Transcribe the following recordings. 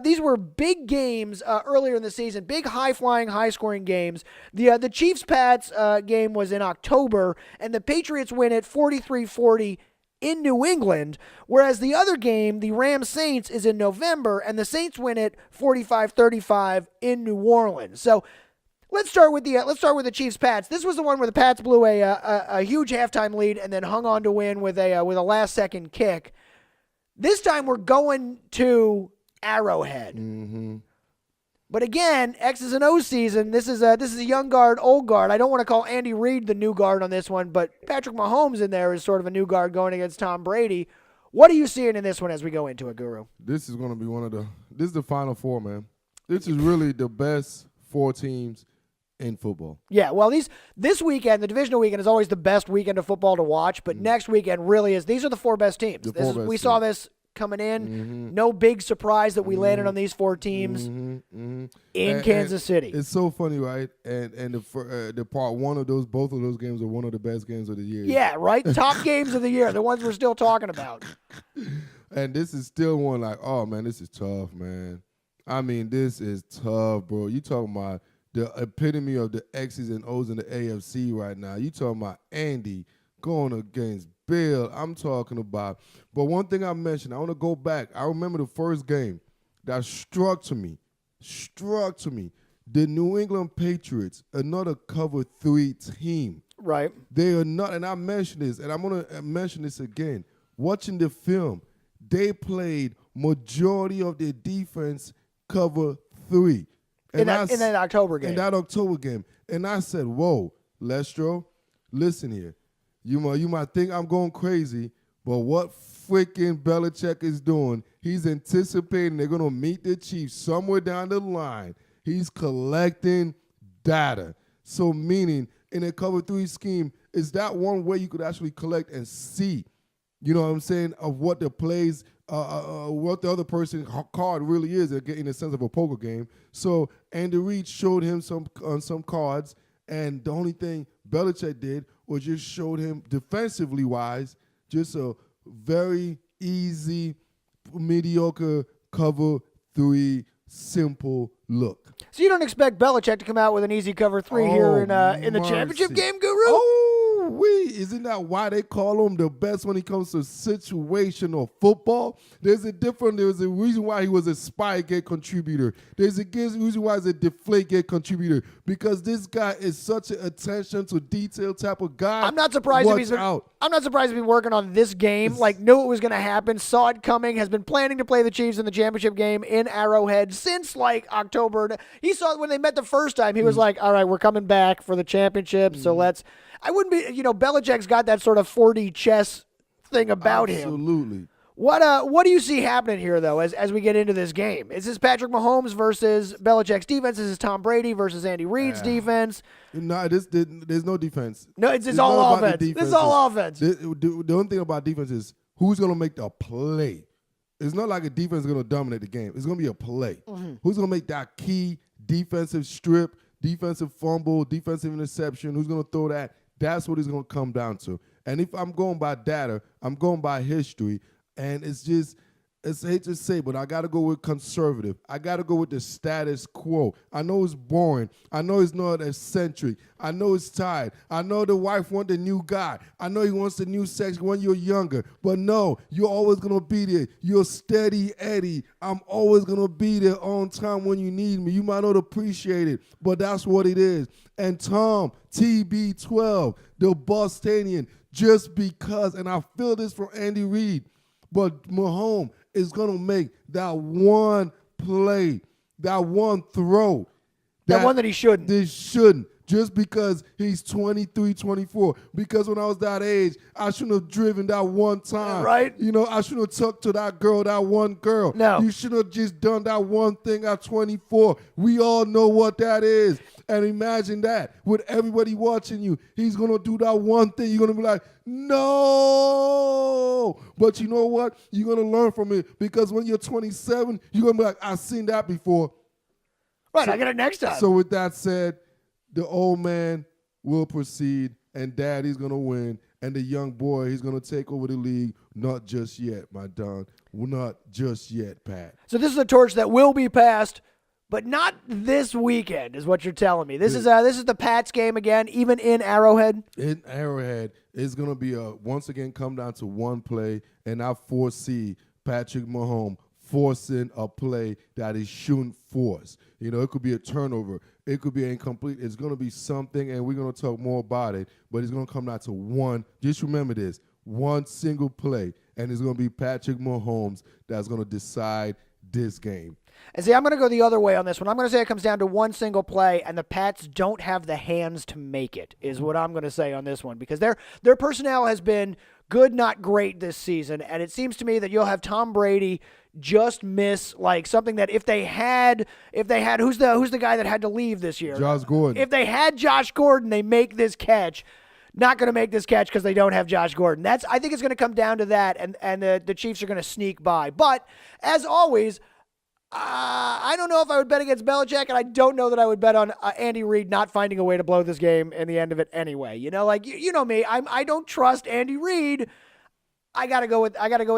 these were big games earlier in the season, big high-flying, high-scoring games. The Chiefs-Pats game was in October, and the Patriots win it 43-40 in New England, whereas the other game, the Rams-Saints, is in November, and the Saints win it 45-35 in New Orleans. So let's start with the Chiefs-Pats. This was the one where the Pats blew a huge halftime lead and then hung on to win with a last-second kick. This time we're going to Arrowhead. Mm-hmm. But again, X's and O's season. This is a young guard, old guard. I don't want to call Andy Reid the new guard on this one, but Patrick Mahomes in there is sort of a new guard going against Tom Brady. What are you seeing in this one as we go into it, Guru? This is going to be this is the Final Four, man. This is really the best 4 teams in football. Yeah, well, this weekend, the divisional weekend, is always the best weekend of football to watch, but next weekend really is. These are the 4 best teams. We saw this coming in. Mm-hmm. No big surprise that we landed on these 4 teams in Kansas City. It's so funny, right? And the part one of both of those games are one of the best games of the year. Yeah, right? Top games of the year, the ones we're still talking about. And this is still one like, oh, man, this is tough, man. I mean, this is tough, bro. You talking about the epitome of the X's and O's in the AFC right now. You talking about Andy going against Bill. I'm talking about. But one thing I mentioned, I want to go back. I remember the first game that struck to me. The New England Patriots, another cover 3 team. Right. They are not, and I mentioned this, and I'm going to mention this again. Watching the film, they played majority of their defense cover 3. In that October game. In that October game. And I said, whoa, Lestro, listen here. You might think I'm going crazy, but what freaking Belichick is doing, he's anticipating they're going to meet the Chiefs somewhere down the line. He's collecting data. So meaning, in a cover 3 scheme, is that one way you could actually collect and see, you know what I'm saying, of what the plays, what the other person's card really is, in the sense of a poker game. So Andy Reid showed him some cards, and the only thing Belichick did was just showed him defensively wise, just a very easy, mediocre cover 3 simple look. So you don't expect Belichick to come out with an easy cover 3 here in the championship game, Guru? Isn't that why they call him the best when it comes to situational football? There's a reason why he was a Spygate contributor. There's a reason why he's a Deflategate contributor, because this guy is such an attention to detail type of guy. I'm not surprised if he's been working on this game, knew it was going to happen, saw it coming, has been planning to play the Chiefs in the championship game in Arrowhead since October. He saw it when they met the first time. He was like, all right, we're coming back for the championship, so let's. I wouldn't be, Belichick's got that sort of 4D chess thing about him. Absolutely. What do you see happening here, though, as we get into this game? Is this Patrick Mahomes versus Belichick's defense? Is this Tom Brady versus Andy Reid's defense? No, there's no defense. No, it's all offense. This is all offense. The only thing about defense is who's going to make the play. It's not like a defense is going to dominate the game. It's going to be a play. Mm-hmm. Who's going to make that key defensive strip, defensive fumble, defensive interception? Who's going to throw that? That's what it's going to come down to. And if I'm going by data, I'm going by history. And it's hate to say, but I got to go with conservative. I got to go with the status quo. I know it's boring. I know it's not eccentric. I know it's tired. I know the wife wants the new guy. I know he wants the new sex when you're younger. But no, you're always going to be there. You're steady Eddie. I'm always going to be there on time when you need me. You might not appreciate it, but that's what it is. And Tom, TB12, the Bostonian, just because, and I feel this from Andy Reid, but Mahomes is going to make that one play, that one throw. That one that he shouldn't. This shouldn't. Just because he's 23, 24. Because when I was that age, I shouldn't have driven that one time. Right. I shouldn't have talked to that one girl. No. You should have just done that one thing at 24. We all know what that is. And imagine that with everybody watching you. He's going to do that one thing. You're going to be like, no. But you know what? You're going to learn from it. Because when you're 27, you're going to be like, I've seen that before. Right, I get it next time. So with that said, the old man will proceed, and Daddy's going to win, and the young boy, he's going to take over the league. Not just yet, my Don. Not just yet, Pat. So this is a torch that will be passed, but not this weekend, is what you're telling me. This is the Pats game again, even in Arrowhead. In Arrowhead, it's gonna be once again come down to one play, and I foresee Patrick Mahomes forcing a play that he shouldn't force. You know, it could be a turnover. It could be incomplete. It's going to be something, and we're going to talk more about it, but it's going to come down to one. Just remember this, one single play, and it's going to be Patrick Mahomes that's going to decide this game. And see, I'm going to go the other way on this one. I'm going to say it comes down to one single play, and the Pats don't have the hands to make it, is what I'm going to say on this one, because their personnel has been good, not great this season, and it seems to me that you'll have Tom Brady just miss like something that if they had who's the guy that had to leave this year? Josh Gordon. If they had Josh Gordon, they make this catch. Not going to make this catch because they don't have Josh Gordon. I think it's going to come down to that, and the Chiefs are going to sneak by. But as always, I don't know if I would bet against Belichick, and I don't know that I would bet on Andy Reid not finding a way to blow this game in the end of it anyway. You know, like you know me, I don't trust Andy Reid. I gotta go with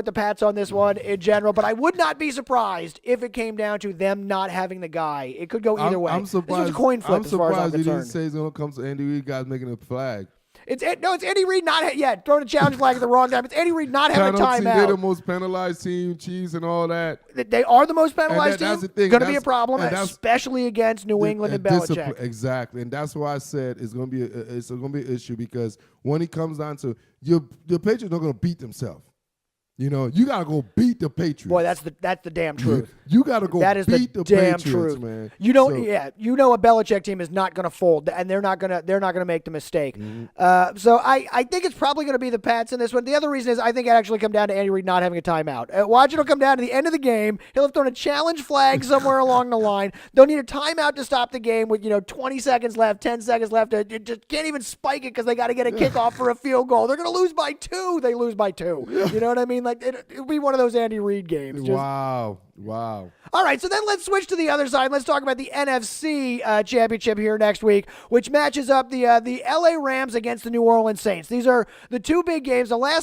the Pats on this one in general, but I would not be surprised if it came down to them not having the guy. It could go either way. I'm surprised. This was a coin flip I'm as far as I'm surprised he didn't concerned. say it's gonna come to Andy Reid guys making a flag. It's Andy Reid not throwing a challenge flag at the wrong time. It's Andy Reid not having a Penalty, they're the timeout. most penalized team, Chiefs and all that. They are the most penalized team. That's the thing. Going to be a problem, and especially against New England and Belichick. Exactly, and that's why I said it's going to be an issue because when it comes down to your Patriots are going to beat themselves. You know, you gotta go beat the Patriots. Boy, that's the damn truth. You gotta go that is beat the the damn Patriots, truth, man. You don't, you know, a Belichick team is not gonna fold, and they're not gonna make the mistake. Mm-hmm. So I think it's probably gonna be the Pats in this one. The other reason is I think it actually come down to Andy Reid not having a timeout. Watch it'll come down to the end of the game. He'll have thrown a challenge flag somewhere along the line. They'll need a timeout to stop the game with 20 seconds left, 10 seconds left. It just can't even spike it because they got to get a kickoff for a field goal. They're gonna lose by 2. They lose by 2. You know what I mean? Like it'll be one of those Andy Reid games. Wow. All right, so then let's switch to the other side. Let's talk about the NFC Championship here next week, which matches up the LA Rams against the New Orleans Saints. These are the two big games. The last